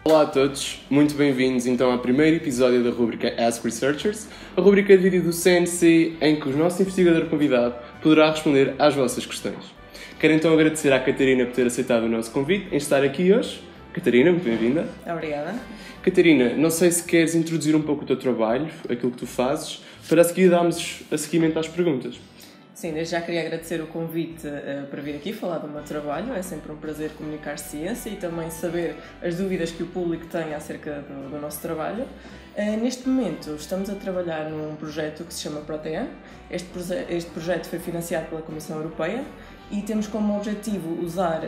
Olá a todos, muito bem-vindos então ao primeiro episódio da rubrica Ask Researchers, a rubrica de vídeo do CNC em que o nosso investigador convidado poderá responder às vossas questões. Quero então agradecer à Catarina por ter aceitado o nosso convite em estar aqui hoje. Catarina, muito bem-vinda. Obrigada. Catarina, não sei se queres introduzir um pouco o teu trabalho, aquilo que tu fazes, para a seguir darmos a seguimento às perguntas. Sim, desde já queria agradecer o convite para vir aqui falar do meu trabalho. É sempre um prazer comunicar ciência e também saber as dúvidas que o público tem acerca do nosso trabalho. Neste momento estamos a trabalhar num projeto que se chama Protean. Este projeto foi financiado pela Comissão Europeia e temos como objetivo usar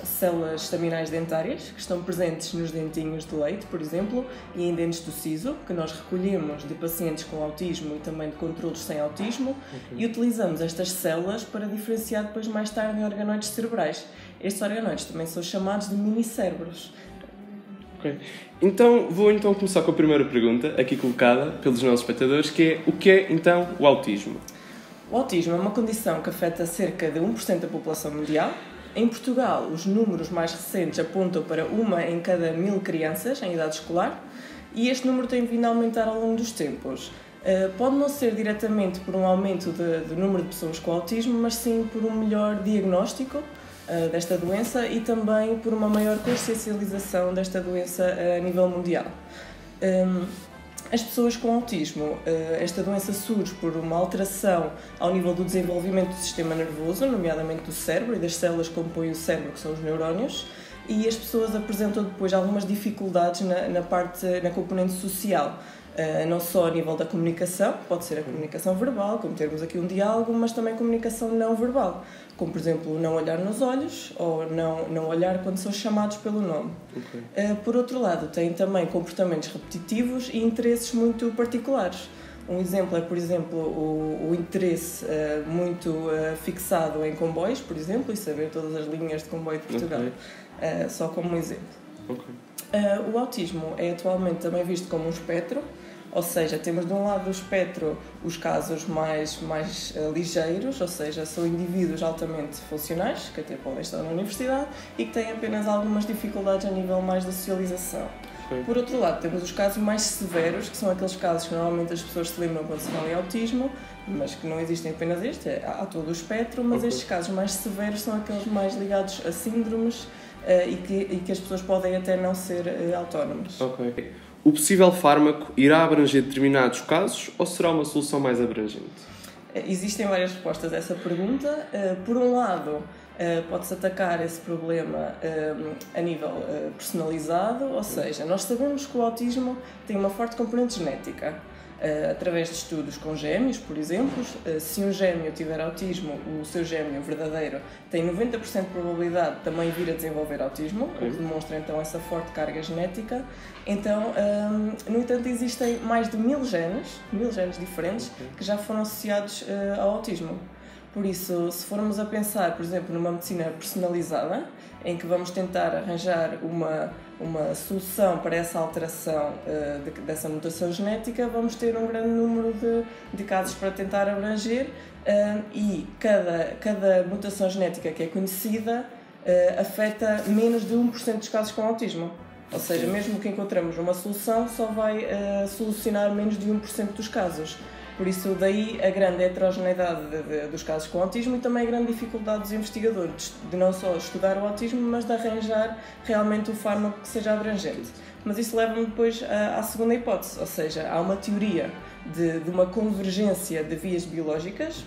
células estaminais dentárias que estão presentes nos dentinhos de leite, por exemplo, e em dentes do siso, que nós recolhemos de pacientes com autismo e também de controlos sem autismo, e utilizamos estas células para diferenciar depois mais tarde em organoides cerebrais. Estes organoides também são chamados de minicérebros. Ok. Então, vou começar com a primeira pergunta, aqui colocada pelos nossos espectadores, que é: o que é então o autismo? O autismo é uma condição que afeta cerca de 1% da população mundial. Em Portugal, os números mais recentes apontam para 1 em cada 1000 crianças em idade escolar e este número tem vindo a aumentar ao longo dos tempos. Pode não ser diretamente por um aumento do número de pessoas com autismo, mas sim por um melhor diagnóstico desta doença e também por uma maior consciencialização desta doença a nível mundial. As pessoas com autismo, esta doença surge por uma alteração ao nível do desenvolvimento do sistema nervoso, nomeadamente do cérebro e das células que compõem o cérebro, que são os neurónios, e as pessoas apresentam depois algumas dificuldades na componente social. Não só a nível da comunicação, pode ser a comunicação verbal, como termos aqui um diálogo, mas também a comunicação não verbal, como por exemplo não olhar nos olhos ou não olhar quando são chamados pelo nome. Okay. Por outro lado, têm também comportamentos repetitivos e interesses muito particulares. Um exemplo é, por exemplo, o interesse muito fixado em comboios, por exemplo, e saber todas as linhas de comboio de Portugal, okay. Só como um exemplo. Okay. O autismo é atualmente também visto como um espectro, ou seja, temos de um lado do espectro os casos mais ligeiros, ou seja, são indivíduos altamente funcionais, que até podem estar na universidade e que têm apenas algumas dificuldades a nível mais da socialização. Sim. Por outro lado, temos os casos mais severos, que são aqueles casos que normalmente as pessoas se lembram quando se fala em autismo, mas que não existem apenas há todo o espectro, mas okay. Estes casos mais severos são aqueles mais ligados a síndromes e que as pessoas podem até não ser autónomas. Ok. O possível fármaco irá abranger determinados casos ou será uma solução mais abrangente? Existem várias respostas a essa pergunta. Por um lado, pode-se atacar esse problema a nível personalizado, ou seja, nós sabemos que o autismo tem uma forte componente genética. Através de estudos com gêmeos, por exemplo, se um gêmeo tiver autismo, o seu gêmeo verdadeiro tem 90% de probabilidade de também vir a desenvolver autismo, o que demonstra então essa forte carga genética. Então, no entanto, existem mais de 1000 genes diferentes que já foram associados ao autismo. Por isso, se formos a pensar, por exemplo, numa medicina personalizada, em que vamos tentar arranjar uma solução para essa alteração dessa mutação genética, vamos ter um grande número de casos para tentar abranger e cada mutação genética que é conhecida afeta menos de 1% dos casos com autismo. Ou seja, mesmo que encontramos uma solução, só vai solucionar menos de 1% dos casos. Por isso, daí a grande heterogeneidade dos casos com autismo e também a grande dificuldade dos investigadores de não só estudar o autismo, mas de arranjar realmente um fármaco que seja abrangente. Mas isso leva-me depois à segunda hipótese, ou seja, há uma teoria de uma convergência de vias biológicas,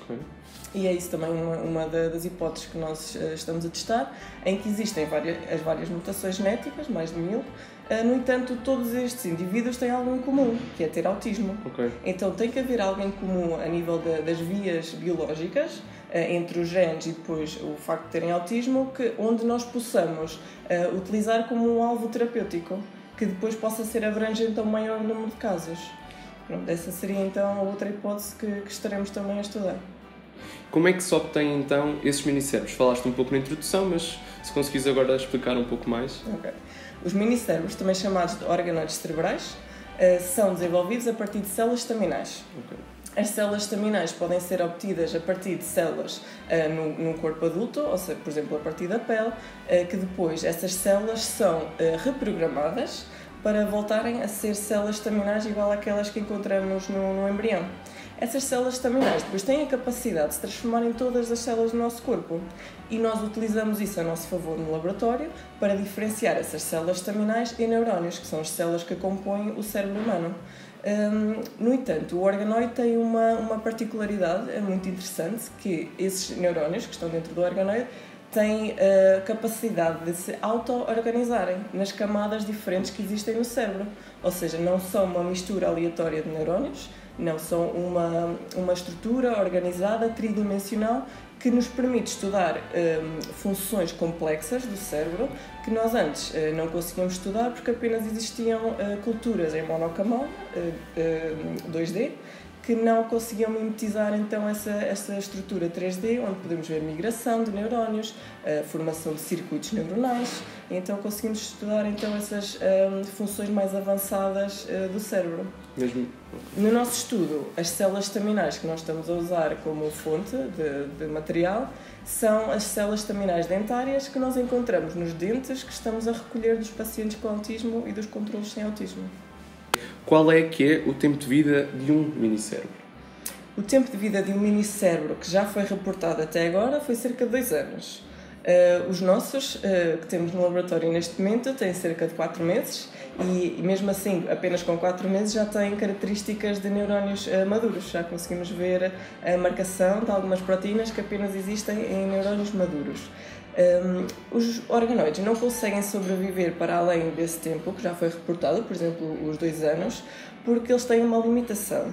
e é isso também uma das hipóteses que nós estamos a testar, em que existem as várias mutações genéticas, mais de 1000. No entanto, todos estes indivíduos têm algo em comum, que é ter autismo. Okay. Então tem que haver algo em comum a nível das vias biológicas, entre os genes e depois o facto de terem autismo, onde nós possamos utilizar como um alvo terapêutico, que depois possa ser abrangente a um maior número de casos. Pronto, essa seria então a outra hipótese que estaremos também a estudar. Como é que se obtém então esses minicérebros? Falaste um pouco na introdução, mas se conseguires agora explicar um pouco mais. Okay. Os minicérebros, também chamados de organoides cerebrais, são desenvolvidos a partir de células estaminais. As células estaminais podem ser obtidas a partir de células no corpo adulto, ou seja, por exemplo, a partir da pele, que depois essas células são reprogramadas para voltarem a ser células estaminais igual àquelas que encontramos no embrião. Essas células estaminais depois têm a capacidade de se transformar em todas as células do nosso corpo e nós utilizamos isso a nosso favor no laboratório para diferenciar essas células estaminais em neurónios, que são as células que compõem o cérebro humano. No entanto, o organoide tem uma particularidade muito interessante, que esses neurónios que estão dentro do organoide têm a capacidade de se auto-organizarem nas camadas diferentes que existem no cérebro. Ou seja, não são uma mistura aleatória de neurónios, não são uma estrutura organizada, tridimensional, que nos permite estudar funções complexas do cérebro que nós antes não conseguíamos estudar porque apenas existiam culturas em monocamada, 2D, que não conseguiam mimetizar então essa estrutura 3D, onde podemos ver migração de neurónios, formação de circuitos neuronais, e então conseguimos estudar então essas funções mais avançadas do cérebro. Mesmo? No nosso estudo, as células estaminais que nós estamos a usar como fonte de material são as células estaminais dentárias que nós encontramos nos dentes que estamos a recolher dos pacientes com autismo e dos controlos sem autismo. Qual é que é o tempo de vida de um minicérebro? O tempo de vida de um minicérebro que já foi reportado até agora foi cerca de 2 anos. Os nossos, que temos no laboratório neste momento, têm cerca de 4 meses e mesmo assim, apenas com 4 meses já têm características de neurónios maduros. Já conseguimos ver a marcação de algumas proteínas que apenas existem em neurónios maduros. Os organoides não conseguem sobreviver para além desse tempo, que já foi reportado, por exemplo, os 2 anos, porque eles têm uma limitação.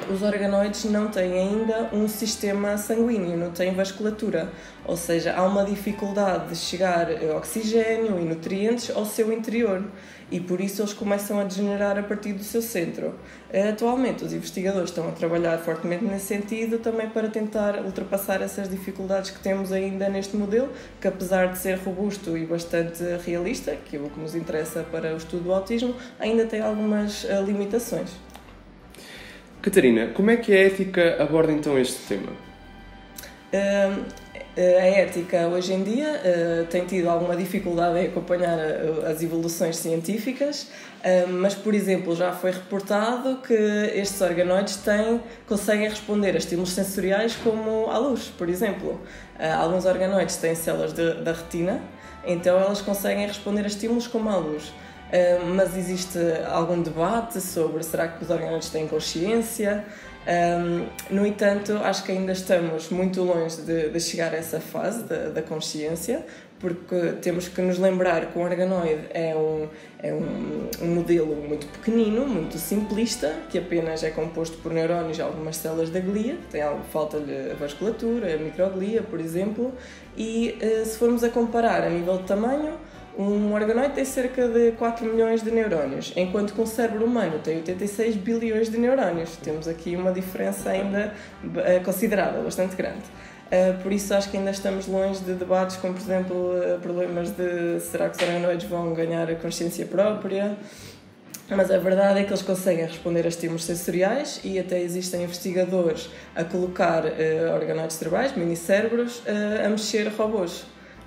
Os organoides não têm ainda um sistema sanguíneo, não têm vasculatura, ou seja, há uma dificuldade de chegar oxigênio e nutrientes ao seu interior e por isso eles começam a degenerar a partir do seu centro. Atualmente os investigadores estão a trabalhar fortemente nesse sentido também para tentar ultrapassar essas dificuldades que temos ainda neste modelo, que apesar de ser robusto e bastante realista, que é o que nos interessa para o estudo do autismo, ainda tem algumas limitações. Catarina, como é que a ética aborda então este tema? A ética hoje em dia tem tido alguma dificuldade em acompanhar as evoluções científicas, mas, por exemplo, já foi reportado que estes organoides conseguem responder a estímulos sensoriais como à luz, por exemplo. Alguns organoides têm células da retina, então elas conseguem responder a estímulos como à luz. Mas existe algum debate sobre será que os organoides têm consciência? No entanto, acho que ainda estamos muito longe de chegar a essa fase da consciência, porque temos que nos lembrar que o organoide é um modelo muito pequenino, muito simplista, que apenas é composto por neurónios e algumas células da glia, falta-lhe a vasculatura, a microglia, por exemplo, e se formos a comparar a nível de tamanho, um organoide tem cerca de 4 milhões de neurónios, enquanto que um cérebro humano tem 86 bilhões de neurónios. Temos aqui uma diferença ainda considerável, bastante grande. Por isso acho que ainda estamos longe de debates como, por exemplo, problemas de será que os organoides vão ganhar a consciência própria, mas a verdade é que eles conseguem responder a estímulos sensoriais e até existem investigadores a colocar organoides cerebrais, minicérebros, a mexer robôs.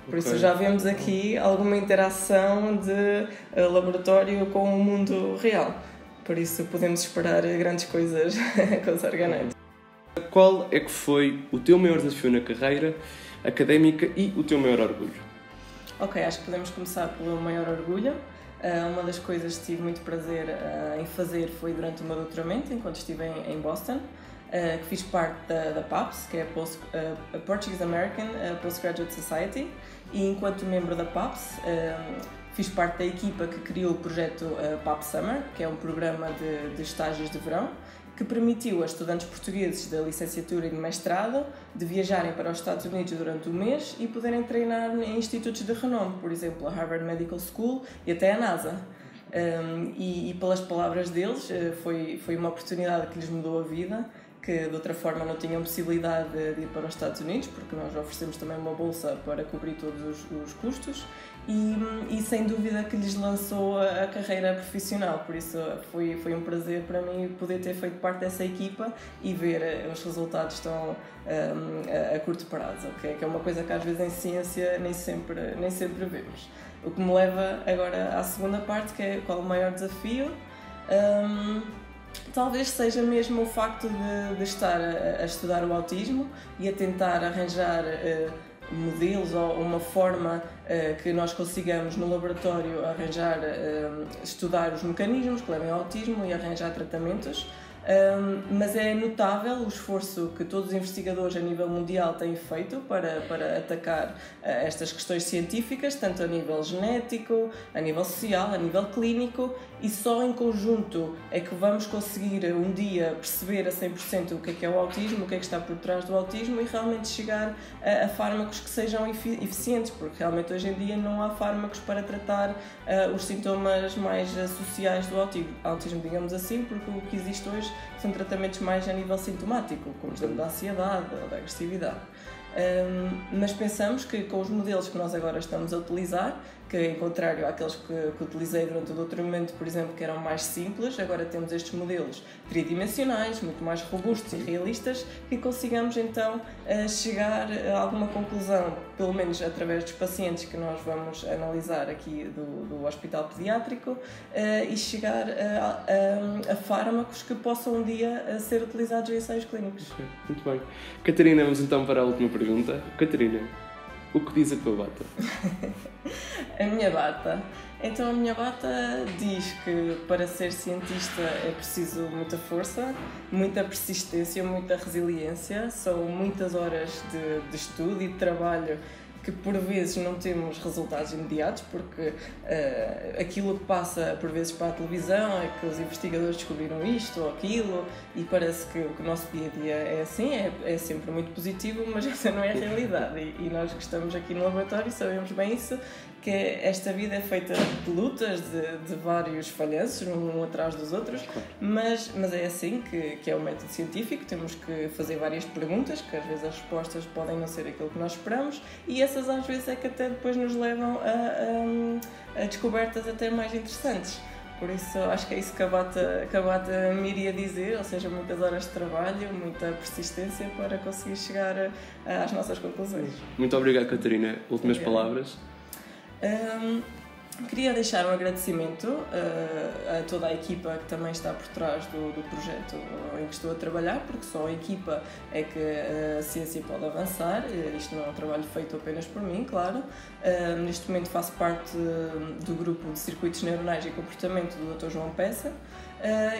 Por isso já vemos aqui alguma interação de laboratório com o mundo real. Por isso podemos esperar grandes coisas com os organoides. Qual é que foi o teu maior desafio na carreira académica e o teu maior orgulho? Ok, acho que podemos começar pelo maior orgulho. Uma das coisas que tive muito prazer em fazer foi durante o meu doutoramento, enquanto estive em Boston, que fiz parte da PAPS, que é a Portuguese American Postgraduate Society, e enquanto membro da PAPS fiz parte da equipa que criou o projeto PAPS Summer, que é um programa de estágios de verão, que permitiu a estudantes portugueses da licenciatura e de mestrado de viajarem para os Estados Unidos durante o mês e poderem treinar em institutos de renome, por exemplo, a Harvard Medical School e até a NASA. E pelas palavras deles, foi uma oportunidade que lhes mudou a vida, que de outra forma não tinham possibilidade de ir para os Estados Unidos, porque nós oferecemos também uma bolsa para cobrir todos os custos, e sem dúvida que lhes lançou a carreira profissional. Por isso foi um prazer para mim poder ter feito parte dessa equipa e ver os resultados tão a curto prazo, que é uma coisa que às vezes em ciência nem sempre vemos. O que me leva agora à segunda parte, que é qual o maior desafio. Talvez seja mesmo o facto de estar a estudar o autismo e a tentar arranjar modelos ou uma forma que nós consigamos no laboratório arranjar, estudar os mecanismos que levam ao autismo e arranjar tratamentos. Mas é notável o esforço que todos os investigadores a nível mundial têm feito para atacar estas questões científicas, tanto a nível genético, a nível social, a nível clínico, e só em conjunto é que vamos conseguir um dia perceber a 100% o que é o autismo, o que está por trás do autismo e realmente chegar a fármacos que sejam eficientes, porque realmente hoje em dia não há fármacos para tratar os sintomas mais sociais do autismo, digamos assim, porque o que existe hoje são tratamentos mais a nível sintomático, como por exemplo da ansiedade ou da agressividade. Mas pensamos que com os modelos que nós agora estamos a utilizar, que em contrário àqueles que utilizei durante o doutoramento, por exemplo, que eram mais simples, agora temos estes modelos tridimensionais, muito mais robustos e realistas, que consigamos então chegar a alguma conclusão, pelo menos através dos pacientes que nós vamos analisar aqui do Hospital Pediátrico, e chegar a fármacos que possam um dia ser utilizados em ensaios clínicos. Muito bem. Catarina, vamos então para a última pergunta. Catarina, o que diz a tua bata? A minha bata? Então a minha bata diz que para ser cientista é preciso muita força, muita persistência, muita resiliência, são muitas horas de estudo e de trabalho que por vezes não temos resultados imediatos, porque aquilo que passa por vezes para a televisão é que os investigadores descobriram isto ou aquilo e parece que o nosso dia-a-dia é assim, é sempre muito positivo, mas essa não é a realidade e nós que estamos aqui no laboratório sabemos bem isso, que esta vida é feita de lutas, de vários falhanços, um atrás dos outros, mas é assim que é o método científico, temos que fazer várias perguntas, que às vezes as respostas podem não ser aquilo que nós esperamos, e essas às vezes é que até depois nos levam a descobertas até mais interessantes. Por isso acho que é isso que a bata me iria dizer, ou seja, muitas horas de trabalho, muita persistência para conseguir chegar às nossas conclusões. Muito obrigado, Catarina. Últimas palavras? Queria deixar um agradecimento a toda a equipa que também está por trás do projeto em que estou a trabalhar, porque só a equipa é que a ciência pode avançar. Isto não é um trabalho feito apenas por mim, claro. Neste momento faço parte do grupo de circuitos neuronais e comportamento do Dr. João Peça.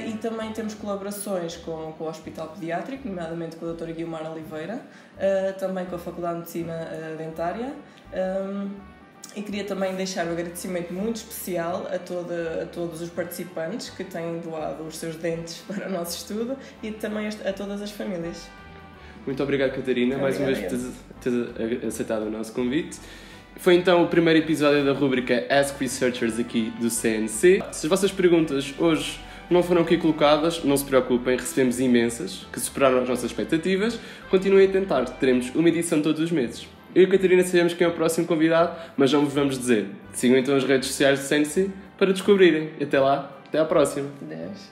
E também temos colaborações com o Hospital Pediátrico, nomeadamente com a Dra. Guiomar Oliveira, também com a Faculdade de Medicina Dentária. E queria também deixar um agradecimento muito especial a todos os participantes que têm doado os seus dentes para o nosso estudo e também a todas as famílias. Muito obrigado, Catarina, mais uma vez por teres aceitado o nosso convite. Foi então o primeiro episódio da rubrica Ask Researchers aqui do CNC. Se as vossas perguntas hoje não foram aqui colocadas, não se preocupem, recebemos imensas, que superaram as nossas expectativas. Continuem a tentar, teremos uma edição todos os meses. Eu e a Catarina sabemos quem é o próximo convidado, mas não vos vamos dizer. Sigam então as redes sociais do CNC para descobrirem. Até lá, até à próxima. Adeus.